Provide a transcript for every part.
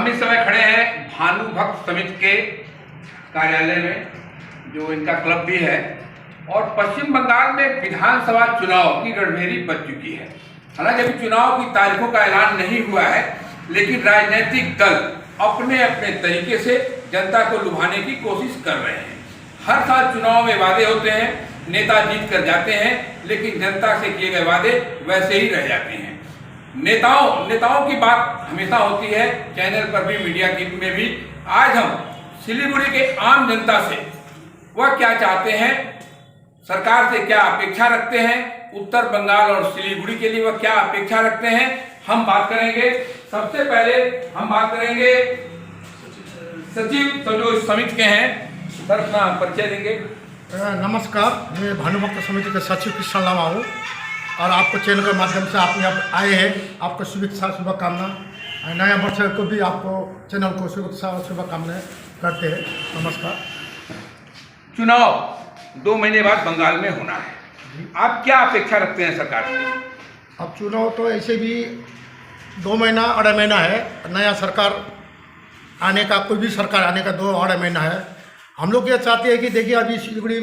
हम इस समय खड़े हैं भानुभक्त समिति के कार्यालय में, जो इनका क्लब भी है। और पश्चिम बंगाल में विधानसभा चुनाव की रणभेरी बज चुकी है। हालांकि अभी चुनाव की तारीखों का ऐलान नहीं हुआ है, लेकिन राजनीतिक दल अपने अपने तरीके से जनता को लुभाने की कोशिश कर रहे हैं। हर साल चुनाव में वादे होते हैं, नेता जीत कर जाते हैं, लेकिन जनता से किए गए वादे वैसे ही रह जाते हैं। नेताओं की बात हमेशा होती है, चैनल पर भी, मीडिया की में भी। आज हम सिलीगुड़ी के आम जनता से वह क्या चाहते हैं, सरकार से क्या अपेक्षा रखते हैं, उत्तर बंगाल और सिलीगुड़ी के लिए वह क्या अपेक्षा रखते हैं, हम बात करेंगे। सबसे पहले हम बात करेंगे सचिव तो जो समिति के हैं, सर अपना परिचय देंगे। नमस्कार, मैं भानुभक्त समिति के सचिव कृष्ण लामा हूँ और आपको चैनल के माध्यम से आप यहाँ आए हैं। आपको शुभकामना, नया वर्ष को भी आपको चैनल को शुभकामनाएं करते हैं। नमस्कार। चुनाव 2 महीने बाद बंगाल में होना है, आप क्या अपेक्षा रखते हैं सरकार से? अब चुनाव तो ऐसे भी 2 महीना 2.5 महीना है, नया सरकार आने का, कोई भी सरकार आने का 2-2.5 महीना है। हम लोग ये चाहते हैं कि देखिए अभी सिलीगुड़ी,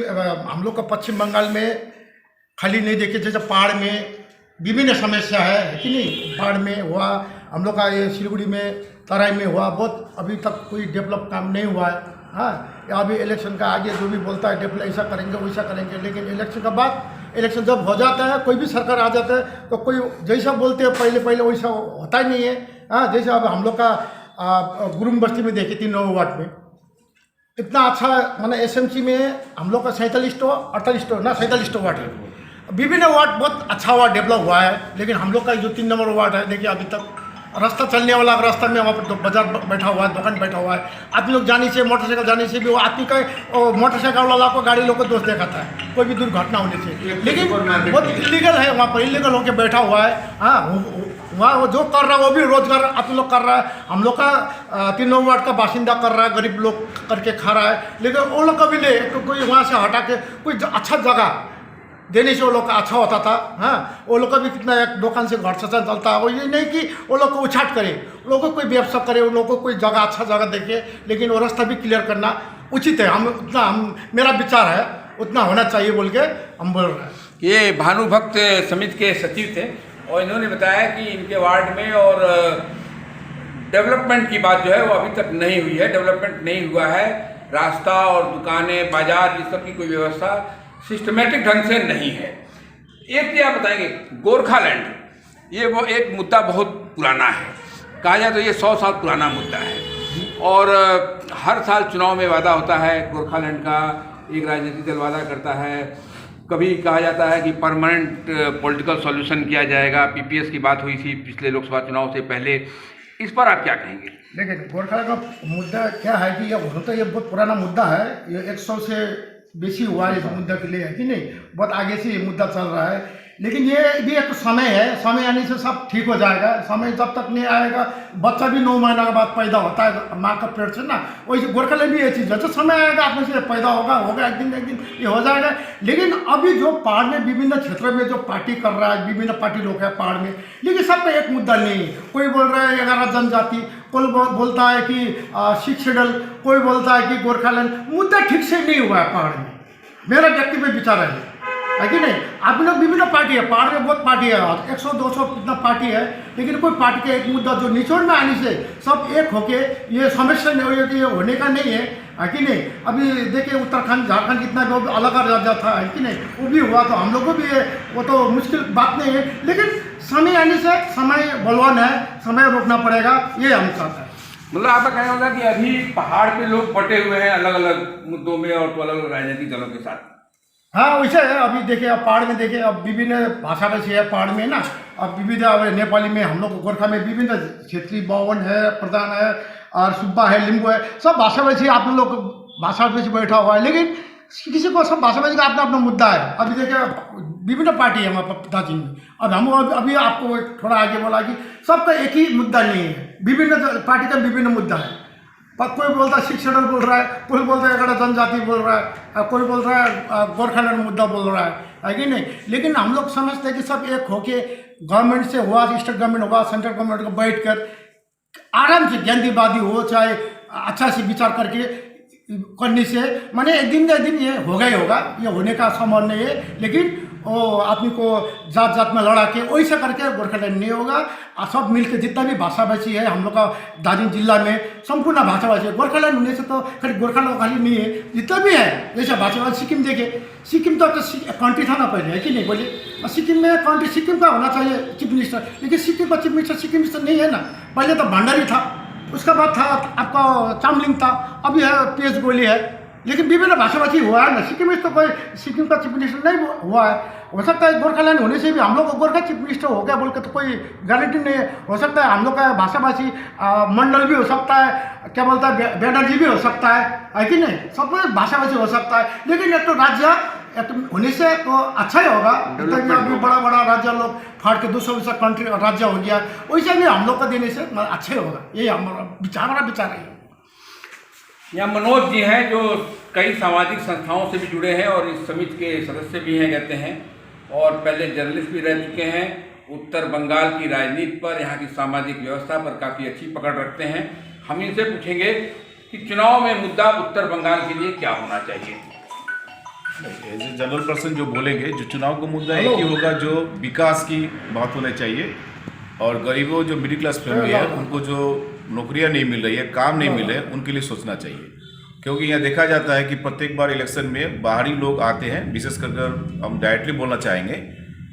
हम लोग का पश्चिम बंगाल में खाली नहीं, देखिए जैसे पहाड़ में विभिन्न समस्या है कि नहीं। पहाड़ में हुआ, हम लोग का ये सिलीगुड़ी में, तराई में हुआ, बहुत अभी तक कोई डेवलप काम नहीं हुआ है। हाँ, अभी इलेक्शन का आगे जो भी बोलता है डेवलप ऐसा करेंगे वैसा करेंगे, लेकिन इलेक्शन का बाद, इलेक्शन जब हो जाता है, कोई भी सरकार आ जाता है तो कोई जैसा बोलते हैं पहले वैसा होता ही नहीं है। हाँ, जैसे अब हम लोग का गुरुम बस्ती में देखे 3 नंबर वार्ड में इतना अच्छा, माने एसएमसी में हम लोग का 47 ना 47 वार्ड है। विभिन्न वार्ड बहुत अच्छा हुआ, डेवलप हुआ है, लेकिन हम लोग का जो 3 नंबर वार्ड है, देखिए अभी तक रास्ता चलने वाला, रास्ता में वहाँ पर बाजार बैठा हुआ है, दुकान बैठा हुआ है, आदमी लोग जाने से, मोटरसाइकिल जाने से भी वो आदमी का मोटरसाइकिल वाला को, गाड़ी लोग को दोष दिखाता है कोई भी दुर्घटना होने से। लेकिन बहुत इलीगल है, वहाँ पर इलीगल होकर बैठा हुआ है। हाँ, वहाँ वो जो कर रहा है वो भी रोजगार आप लोग कर रहा है, हम लोग का 3 नंबर वार्ड का बाशिंदा कर रहा है, गरीब लोग करके खा रहा है। लेकिन वो लोग का भी ले तो कोई वहाँ से हटा के कोई अच्छा जगह देने से वो लोग का अच्छा होता था। हाँ, वो लोग का भी कितना एक दुकान से घर से चलता है। वो ये नहीं कि वो लोग को उछाट करे, लोगों को कोई व्यवसाय करे, उन लोगों को कोई जगह, अच्छा जगह देखे, लेकिन वो रास्ता भी क्लियर करना उचित है। हम मेरा विचार है उतना होना चाहिए बोल के हम बोल रहे हैं। ये भानुभक्त समिति के सचिव थे और इन्होंने बताया कि इनके वार्ड में और डेवलपमेंट की बात जो है वो अभी तक नहीं हुई है, डेवलपमेंट नहीं हुआ है। रास्ता और दुकानें, बाजार, इस सब की कोई व्यवस्था सिस्टमेटिक ढंग से नहीं है। एक चीज़ आप बताएंगे, गोरखालैंड, ये वो एक मुद्दा बहुत पुराना है, कहा जाए तो ये 100 साल पुराना मुद्दा है। और हर साल चुनाव में वादा होता है गोरखालैंड का, एक राजनीतिक दल वादा करता है। कभी कहा जाता है कि परमानेंट पॉलिटिकल सॉल्यूशन किया जाएगा, पीपीएस की बात हुई थी पिछले लोकसभा चुनाव से पहले। इस पर आप क्या कहेंगे? देखिए, गोरखालैंड का मुद्दा क्या है कि ये बहुत पुराना मुद्दा है। ये 100 से बेसी हुआ है इस मुद्दा के लिए, है कि नहीं। बहुत आगे से ये मुद्दा चल रहा है, लेकिन ये भी एक समय है, समय आने से सब ठीक हो जाएगा। समय जब तक नहीं आएगा, बच्चा भी 9 महीना के बाद पैदा होता है माँ का पेट से ना, वैसे गोरखालैंड भी ये चीज़ है, जब समय आएगा आप में से पैदा होगा एक दिन ये हो जाएगा। लेकिन अभी जो पहाड़ में विभिन्न क्षेत्रों में जो पार्टी कर रहा है, विभिन्न पार्टी लोग हैं पहाड़ में, लेकिन सबका एक मुद्दा नहीं है। कोई बोल रहा है 11 जनजाति, कोई बोलता है कि 6 शेड्यूल, कोई बोलता है कि गोरखालैंड। मुद्दा ठीक से नहीं हुआ है पहाड़ में, मेरा व्यक्तिगत विचार है कि नहीं। आप लोग विभिन्न पार्टी है, पहाड़ में बहुत पार्टी है, 100-200 कितना पार्टी है, लेकिन कोई पार्टी का एक मुद्दा जो निचोड़ में आने से सब एक होके ये समस्या नहीं हो, ये होने का नहीं है कि नहीं। अभी देखिए उत्तराखंड, झारखंड कितना जो अलग राज्य था, है कि नहीं, वो भी हुआ, तो हम लोग को भी वो तो मुश्किल बात नहीं है। लेकिन समय आने से, समय बलवान है, समय रोकना पड़ेगा, ये हम चाहते हैं। मतलब आपका कहना होगा कि अभी पहाड़ पे लोग बटे हुए हैं अलग अलग मुद्दों में और तो अलग अलग राजनीतिक दलों के साथ। हाँ, वैसे है। अभी देखिए, अब पहाड़ में देखिए, अब विभिन्न भाषा में से है पहाड़ में ना, अब विविध, अब नेपाली में, हम लोग गोरखा में विभिन्न क्षेत्रीय बावन है, प्रधान है, और सुब्बा है, लिंबू है, सब भाषा में से आप लोग भाषा में से बैठा हुआ है। लेकिन किसी को सब भाषा में का अपना अपना मुद्दा है। अभी देखिए विभिन्न पार्टी है हमारे पिताजी में, अब हम अभी आपको थोड़ा आगे बोला कि सबका एक ही मुद्दा नहीं है, विभिन्न पार्टी का विभिन्न मुद्दा है। कोई बोलता है 6 शेड्यूल बोल रहा है, कोई बोलता है 11 जनजाति बोल रहा है, कोई बोल रहा है गोरखालैंड मुद्दा बोल रहा है कि नहीं। लेकिन हम लोग समझते हैं कि सब एक होके गवर्नमेंट से हुआ, स्टेट गवर्नमेंट हुआ, सेंट्रल गवर्नमेंट को बैठ कर आराम से ज्ञानवादी हो चाहे अच्छा से विचार करके करने से माने एक दिन ये होगा ही होगा, ये होने का संभव नहीं है। लेकिन वो आदमी को जात जात में लड़ा के वैसे करके गोरखालैंड नहीं होगा। सब मिलके जितना भी भाषा भाषी है हम लोग का दार्जिलिंग जिला में संपूर्ण भाषा भाषी है। गोरखालैंड होने से तो खाली गोरखालैंड खाली नहीं है, जितना भी है जैसे भाषा भाषी सिक्किम देखे, सिक्किम तो कंट्री था ना पहले, है कि नहीं बोलिए। सिक्किम में कंट्री सिक्किम का होना चाहिए चीफ मिनिस्टर, लेकिन सिक्किम का चीफ मिनिस्टर नहीं है ना। पहले तो भंडारी था, उसका बाद था आपका चामलिंग था, अभी है पीएच गोली है। लेकिन विभिन्न भाषा भाषी हुआ है ना, सिक्किम में तो कोई सिक्किम का चीफ मिनिस्टर नहीं हुआ है। हो सकता है गोरखालैंड होने से भी हम लोग को गोरखा चीफ मिनिस्टर हो गया बोल के तो कोई गारंटी नहीं है। हो सकता है हम लोग का भाषा भाषी मंडल भी हो सकता है, क्या बोलता है बैनर्जी भी हो सकता है कि नहीं, सब भाषा भाषी हो सकता है। लेकिन एक तो राज्य होने से तो अच्छा ही होगा। अभी बड़ा बड़ा राज्य लोग फाड़ के 200 कंट्री राज्य हो गया, वैसे भी हम लोग को देने से अच्छा ही होगा। यही हमारा विचार है। यहाँ मनोज जी हैं जो कई सामाजिक संस्थाओं से भी जुड़े हैं और इस समिति के सदस्य भी हैं कहते हैं, और पहले जर्नलिस्ट भी रह चुके हैं। उत्तर बंगाल की राजनीति पर, यहाँ की सामाजिक व्यवस्था पर काफ़ी अच्छी पकड़ रखते हैं। हम इनसे पूछेंगे कि चुनाव में मुद्दा उत्तर बंगाल के लिए क्या होना चाहिए। एज ए जनरल पर्सन जो बोलेंगे, जो चुनाव का मुद्दा एक ही होगा, जो विकास की बात होना चाहिए और गरीबों जो मिडिल क्लास फैमिली है उनको जो नौकरियां नहीं मिल रही है, काम नहीं मिल रहे हैं, उनके लिए सोचना चाहिए। क्योंकि यहाँ देखा जाता है कि प्रत्येक बार इलेक्शन में बाहरी लोग आते हैं, विशेषकर हम डायरेक्टली बोलना चाहेंगे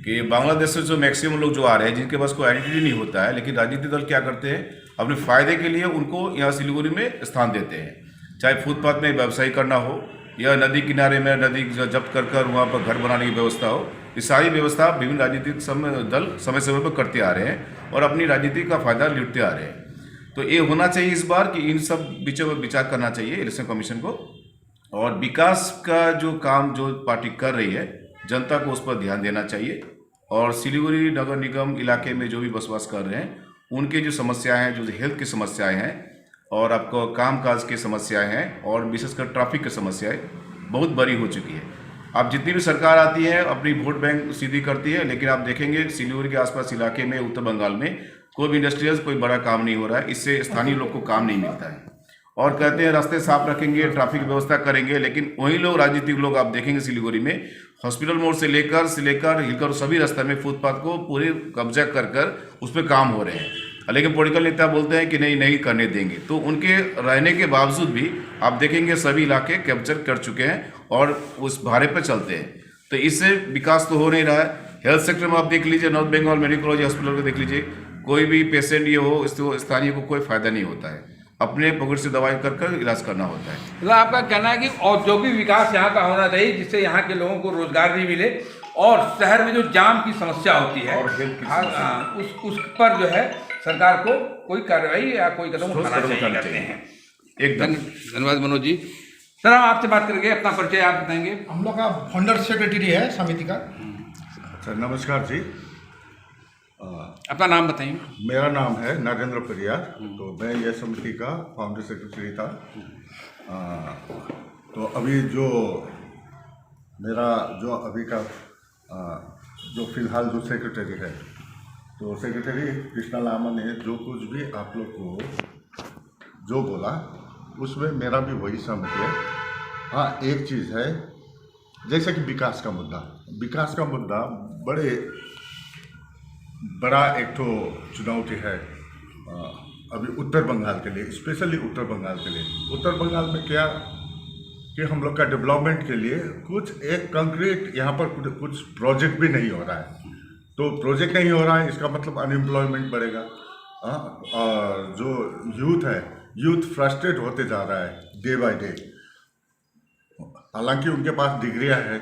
कि बांग्लादेश से जो मैक्सिमम लोग जो आ रहे हैं, जिनके पास कोई आइडेंटिटी नहीं होता है, लेकिन राजनीतिक दल क्या करते हैं, अपने फायदे के लिए उनको यहाँ सिलीगुड़ी में स्थान देते हैं। चाहे फुटपाथ में व्यवसाय करना हो या नदी किनारे में नदी जब्त कर वहाँ पर घर बनाने की व्यवस्था हो, ये सारी व्यवस्था विभिन्न राजनीतिक दल समय समय पर करते आ रहे हैं और अपनी राजनीति का फायदा लूटते आ रहे हैं। तो ये होना चाहिए इस बार कि इन सब विषयों पर विचार करना चाहिए इलेक्शन कमीशन को, और विकास का जो काम जो पार्टी कर रही है जनता को उस पर ध्यान देना चाहिए। और सिलीगुड़ी नगर निगम इलाके में जो भी बसवास कर रहे हैं उनके जो समस्याएं हैं, जो हेल्थ की समस्याएं हैं और आपको कामकाज की समस्याएं हैं और विशेषकर ट्रैफिक की समस्याएं बहुत बड़ी हो चुकी है। अब जितनी भी सरकार आती है अपनी वोट बैंक सीधी करती है, लेकिन आप देखेंगे सिलीगुड़ी के आसपास इलाके में उत्तर बंगाल में कोई भी इंडस्ट्रियल कोई बड़ा काम नहीं हो रहा है। इससे स्थानीय लोग को काम नहीं मिलता है और कहते हैं रास्ते साफ रखेंगे, ट्रैफिक व्यवस्था करेंगे, लेकिन वही लोग राजनीतिक लोग आप देखेंगे सिलीगुड़ी में हॉस्पिटल मोड़ से लेकर हिलकर सभी रास्ते में फुटपाथ को पूरे कब्जा कर उस पर काम हो रहे हैं। लेकिन पॉलिटिकल नेता बोलते हैं कि नहीं करने देंगे, तो उनके रहने के बावजूद भी आप देखेंगे सभी इलाके कैप्चर कर चुके हैं और उस भारे पर चलते हैं। तो इससे विकास तो हो नहीं रहा है। हेल्थ सेक्टर में आप देख लीजिए, North Bengal medical college hospital को देख लीजिए, कोई भी पेशेंट ये हो इसको स्थानीय को कोई फायदा नहीं होता है, अपने पॉकेट से दवाई कर इलाज करना होता है। तो आपका कहना है कि औद्योगिक विकास यहाँ का होना चाहिए जिससे यहाँ के लोगों को रोजगार भी मिले और शहर में जो जाम की समस्या होती है और हेल्थ की उस पर जो है सरकार को कोई कार्रवाई या कोई कदम उठाना चाहिए हैं। एकदम धन्यवाद मनोज जी। सर हम आपसे बात करेंगे, अपना परिचय आप बताएंगे। हम लोग का फाउंडर सेक्रेटरी है समिति का। सर नमस्कार जी, अपना नाम बताइए। मेरा नाम है नरेंद्र परियार, तो मैं यह समिति का फाउंडर सेक्रेटरी था। तो अभी जो मेरा जो अभी का जो फिलहाल जो सेक्रेटरी है, तो सेक्रेटरी कृष्णा लामा ने जो कुछ भी आप लोग को जो बोला उसमें मेरा भी वही सहमत है। हाँ, एक चीज़ है जैसे कि विकास का मुद्दा बड़ा एक तो चुनौती है अभी उत्तर बंगाल के लिए, स्पेशली उत्तर बंगाल के लिए। उत्तर बंगाल में क्या कि हम लोग का डेवलपमेंट के लिए कुछ एक कंक्रीट यहाँ पर कुछ प्रोजेक्ट भी नहीं हो रहा है। तो प्रोजेक्ट नहीं हो रहा है इसका मतलब अनएम्प्लॉयमेंट बढ़ेगा। और जो यूथ फ्रस्ट्रेट होते जा रहा है डे बाय डे। हालांकि उनके पास डिग्रियां है,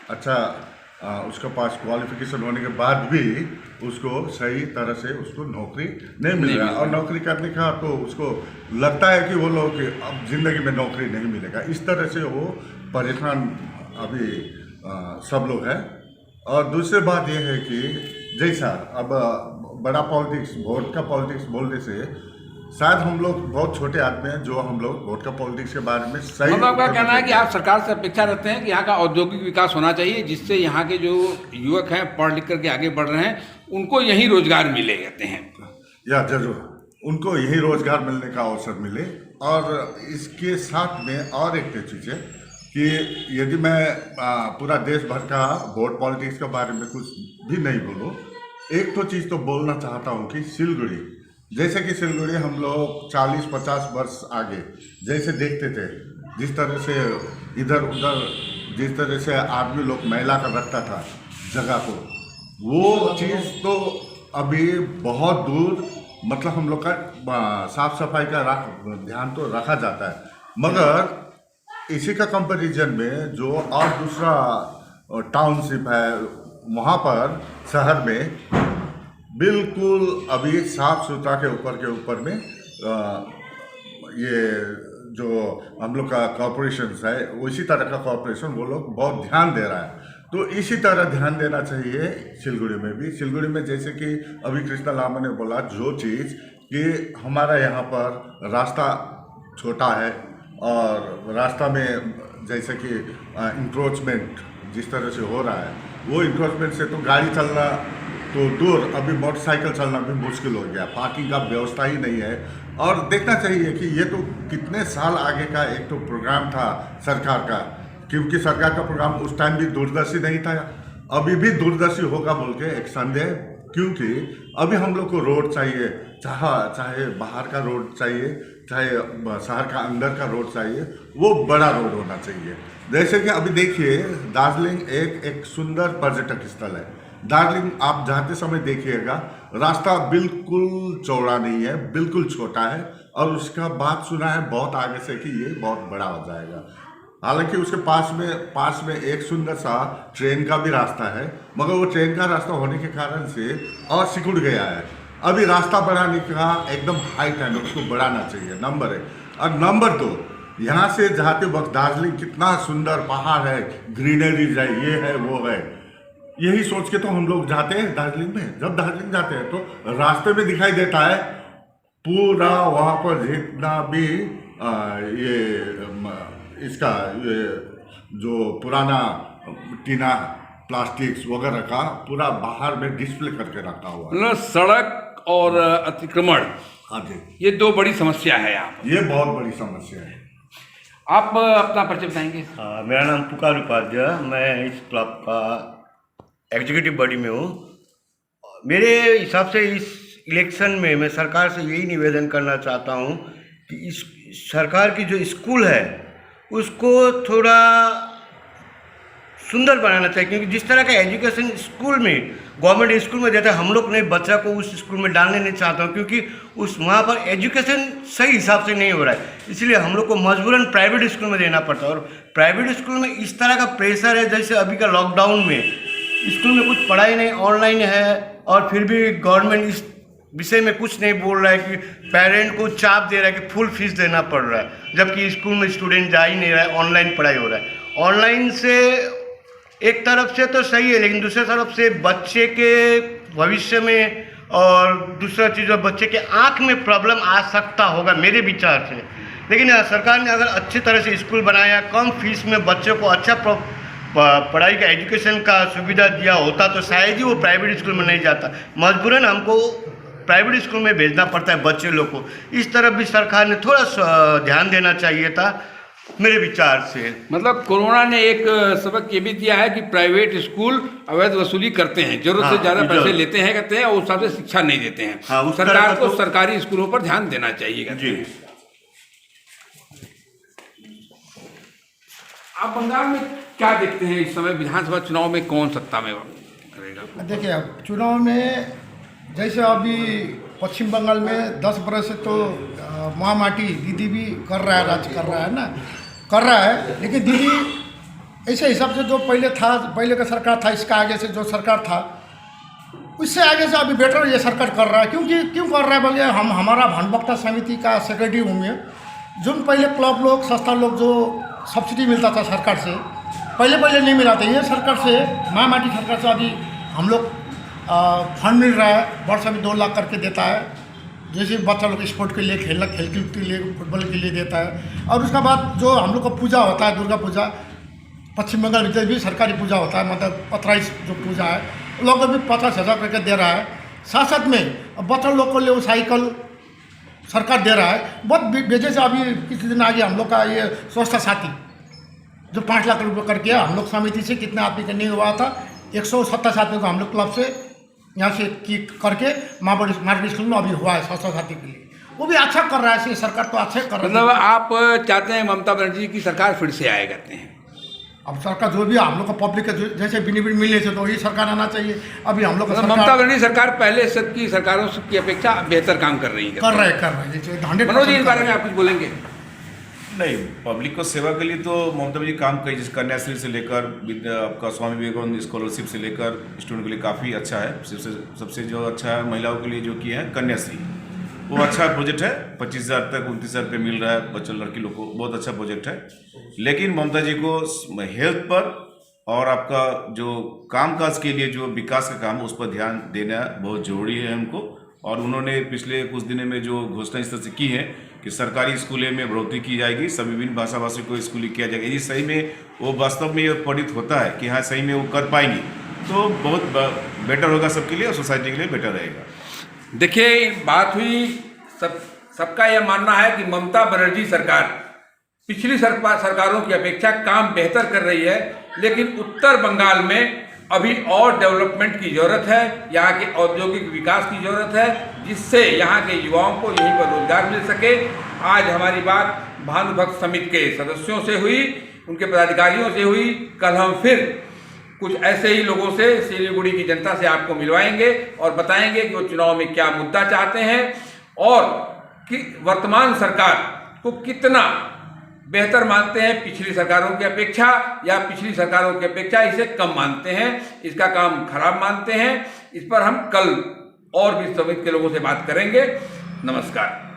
अच्छा उसके पास क्वालिफिकेशन होने के बाद भी उसको सही तरह से उसको नौकरी नहीं मिल रहा है। और नौकरी करने का तो उसको लगता है कि वो लोग अब ज़िंदगी में नौकरी नहीं मिलेगा, इस तरह से वो परेशान अभी सब लोग हैं। और दूसरी बात यह है कि जैसा अब बड़ा पॉलिटिक्स, वोट का पॉलिटिक्स बोलने से शायद हम लोग बहुत छोटे आदमी हैं जो हम लोग वोट का पॉलिटिक्स के बारे में सही। मतलब आपका कहना है कि आप सरकार से अपेक्षा रखते हैं कि यहाँ का औद्योगिक विकास होना चाहिए जिससे यहाँ के जो युवक हैं पढ़ लिख करके आगे बढ़ रहे हैं उनको यही रोजगार मिले कहते हैं। या जरूर उनको यही रोजगार मिलने का अवसर मिले। और इसके साथ में और एक चीज़ है कि यदि मैं पूरा देश भर का वोट पॉलिटिक्स के बारे में कुछ भी नहीं बोलूँ, एक तो चीज़ तो बोलना चाहता हूँ कि सिलगुड़ी, जैसे कि सिलगुड़ी हम लोग 40-50 वर्ष आगे जैसे देखते थे, जिस तरह से इधर उधर जिस तरह से आदमी लोग मैला कर रखता था जगह को, वो चीज़ तो अभी बहुत दूर, मतलब हम लोग का साफ सफाई का ध्यान तो रखा जाता है, मगर इसी का कंपैरिजन में जो और दूसरा टाउनशिप है वहाँ पर शहर में बिल्कुल अभी साफ सुथरा के ऊपर में ये जो हम लोग का कॉरपोरेशन है उसी तरह का कॉरपोरेशन वो लोग बहुत ध्यान दे रहा है। तो इसी तरह ध्यान देना चाहिए सिलगुड़ी में भी। सिलगुड़ी में जैसे कि अभी कृष्णा लामा ने बोला, जो चीज़ कि हमारा यहाँ पर रास्ता छोटा है और रास्ता में जैसे कि इंक्रोचमेंट जिस तरह से हो रहा है, वो इंक्रोचमेंट से तो गाड़ी चलना तो दूर, अभी मोटरसाइकिल चलना भी मुश्किल हो गया, पार्किंग का व्यवस्था ही नहीं है। और देखना चाहिए कि ये तो कितने साल आगे का एक तो प्रोग्राम था सरकार का, क्योंकि सरकार का प्रोग्राम उस टाइम भी दूरदर्शी नहीं था, अभी भी दूरदर्शी होगा बोल के एक संदेह, क्योंकि अभी हम लोग को रोड चाहिए, चाहे बाहर का रोड चाहिए, चाहे शहर का अंदर का रोड चाहिए, वो बड़ा रोड होना चाहिए। जैसे कि अभी देखिए दार्जिलिंग एक सुंदर पर्यटक स्थल है। दार्जिलिंग आप जाते समय देखिएगा रास्ता बिल्कुल चौड़ा नहीं है, बिल्कुल छोटा है, और उसका बात सुना है बहुत आगे से कि ये बहुत बड़ा हो जाएगा। हालांकि उसके पास में एक सुंदर सा ट्रेन का भी रास्ता है, मगर वो ट्रेन का रास्ता होने के कारण से और सिकुड़ गया है। अभी रास्ता बढ़ाने का एकदम हाइट है, उसको बढ़ाना चाहिए, नंबर 1। और नंबर 2, यहाँ से जाते वक्त दार्जिलिंग कितना सुंदर पहाड़ है, ग्रीनरीज है, ये है वो है, यही सोच के तो हम लोग जाते हैं दार्जिलिंग में। जब दार्जिलिंग जाते हैं तो रास्ते में दिखाई देता है पूरा वहाँ पर जितना भी इसका ये जो पुराना टीना प्लास्टिक्स वगैरह का पूरा बाहर में डिस्प्ले करके रखा हुआ है। मतलब सड़क और अतिक्रमण, हाँ जी, ये दो बड़ी समस्या है यहाँ पर। ये बहुत बड़ी समस्या है। आप अपना परिचय बताएंगे? हाँ, मेरा नाम पुकार उपाध्याय, मैं इस क्लब का एग्जीक्यूटिव बॉडी में हूँ। मेरे हिसाब से इस इलेक्शन में मैं सरकार से यही निवेदन करना चाहता हूँ कि इस सरकार की जो स्कूल है उसको थोड़ा सुंदर बनाना चाहिए, क्योंकि जिस तरह का एजुकेशन स्कूल में गवर्नमेंट स्कूल में देता है, हम लोग ने बच्चा को उस स्कूल में डालने नहीं चाहता हूँ, क्योंकि उस वहाँ पर एजुकेशन सही हिसाब से नहीं हो रहा है। इसलिए हम लोग को मजबूरन प्राइवेट स्कूल में देना पड़ता है। और प्राइवेट स्कूल में इस तरह का प्रेशर है, जैसे अभी का लॉकडाउन में स्कूल में कुछ पढ़ाई नहीं, ऑनलाइन है, और फिर भी गवर्नमेंट इस विषय में कुछ नहीं बोल रहा है कि पेरेंट को चाप दे रहा है कि फुल फीस देना पड़ रहा है, जबकि स्कूल में स्टूडेंट जा ही नहीं रहा है, ऑनलाइन पढ़ाई हो रहा है। ऑनलाइन से एक तरफ से तो सही है, लेकिन दूसरी तरफ से बच्चे के भविष्य में और दूसरा चीज़ बच्चे के आँख में प्रॉब्लम आ सकता होगा मेरे विचार से। लेकिन सरकार ने अगर अच्छी तरह से स्कूल बनाया, कम फीस में बच्चों को अच्छा पढ़ाई का एजुकेशन का सुविधा दिया होता तो शायद ही वो प्राइवेट स्कूल में नहीं जाता। मजबूरन हमको प्राइवेट स्कूल में भेजना पड़ता है बच्चे लोग को। इस तरफ भी सरकार ने थोड़ा सा ध्यान देना चाहिए था मेरे विचार से। मतलब कोरोना ने एक सबक ये भी दिया है कि प्राइवेट स्कूल अवैध वसूली करते हैं, जरूरत से ज़्यादा पैसे लेते हैं कहते हैं, और उस हिसाब से शिक्षा नहीं देते हैं। हाँ, सरकार को सरकारी स्कूलों पर ध्यान देना चाहिए जी। आप बंगाल में क्या देखते हैं इस समय विधानसभा चुनाव में कौन सत्ता में करेगा? देखिए अब चुनाव में जैसे अभी पश्चिम बंगाल में 10 बरस से तो महामाटी दीदी भी कर रहा है, राज कर रहा है ना, कर रहा है। लेकिन दीदी ऐसे हिसाब से जो पहले था, पहले का सरकार था, इसका आगे से जो सरकार था उससे आगे से अभी बेटर ये सरकार कर रहा है। क्यों कर रहा है बोलिए, हमारा भानुभक्ता समिति का सेक्रेटरी हूँ मैं। जो पहले क्लब लोग, संस्था लोग जो सब्सिडी मिलता था सरकार से, पहले नहीं मिला था, ये सरकार से, महामाटी सरकार से अभी हम लोग फंड मिल रहा है, वर्ष में 2 लाख करके देता है। जैसे बच्चा लोग स्पोर्ट के लिए, खेल के लिए, फुटबॉल के लिए देता है। और उसका बाद जो हम लोग का पूजा होता है, दुर्गा पूजा, पश्चिम बंगाल में भी सरकारी पूजा होता है, मतलब 15 जो पूजा है, लोग भी 50,000 करके दे रहा है। साथ में बच्चा लोग को लिए साइकिल सरकार दे रहा है बहुत बेजे से। अभी किसी दिन आगे हम लोग का ये स्वास्थ्य साथी जो 5 लाख रुपये करके हम लोग समिति से कितने आदमी का नहीं हुआ था, 127 आदमी को हम लोग क्लब से यहाँ से करके मार्केट स्कूल में अभी हुआ है स्वास्थ्य साथी के लिए। वो भी अच्छा कर रहा है, सरकार तो अच्छा कर रही है। मतलब आप चाहते हैं ममता बनर्जी की सरकार फिर से आए करते हैं? अब सरकार जो भी हम लोग को पब्लिक के जैसे बेनिफिट मिलने से तो वही सरकार आना चाहिए। अभी हम लोग ममता बनर्जी सरकार पहले सबकी सरकारों की अपेक्षा बेहतर काम कर रही है। कर रहे जैसे 100% मनोज जी, इस बारे में आप कुछ बोलेंगे? नहीं, पब्लिक को सेवा के लिए तो ममता बनर्जी काम करी, जैसे कन्याश्री से लेकर आपका स्वामी विवेकानंद स्कॉलरशिप से लेकर स्टूडेंट के लिए काफ़ी अच्छा है। सबसे जो अच्छा है महिलाओं के लिए जो किया है कन्याश्री, वो अच्छा प्रोजेक्ट है। 25,000 तक 29,000 रुपये मिल रहा है बच्चों लड़की लोग को, बहुत अच्छा प्रोजेक्ट है। लेकिन ममता जी को हेल्थ पर और आपका जो कामकाज के लिए जो विकास का काम है उस पर ध्यान देना बहुत जरूरी है हमको। और उन्होंने पिछले कुछ दिनों में जो घोषणा इस तरह से की है कि सरकारी स्कूलों में बढ़ोतरी की जाएगी, सभी विभिन्न भाषा भाषी को स्कूलिंग किया जाएगा। यदि सही में वो वास्तव में ये प्रतीत होता है कि हाँ सही में वो कर पाएंगी तो बहुत बेटर होगा सबके लिए और सोसाइटी के लिए बेटर रहेगा। देखिए, बात हुई सबका यह मानना है कि ममता बनर्जी सरकार पिछली सरकारों की अपेक्षा काम बेहतर कर रही है, लेकिन उत्तर बंगाल में अभी और डेवलपमेंट की ज़रूरत है, यहाँ के औद्योगिक विकास की ज़रूरत है, जिससे यहाँ के युवाओं को यहीं पर रोजगार मिल सके। आज हमारी बात भानुभक्त समिति के सदस्यों से हुई, उनके पदाधिकारियों से हुई। कल हम फिर कुछ ऐसे ही लोगों से सिलीगुड़ी की जनता से आपको मिलवाएंगे और बताएंगे कि वो चुनाव में क्या मुद्दा चाहते हैं और कि वर्तमान सरकार को कितना बेहतर मानते हैं पिछली सरकारों की अपेक्षा, या पिछली सरकारों की अपेक्षा इसे कम मानते हैं, इसका काम खराब मानते हैं। इस पर हम कल और भी समिति के लोगों से बात करेंगे। नमस्कार।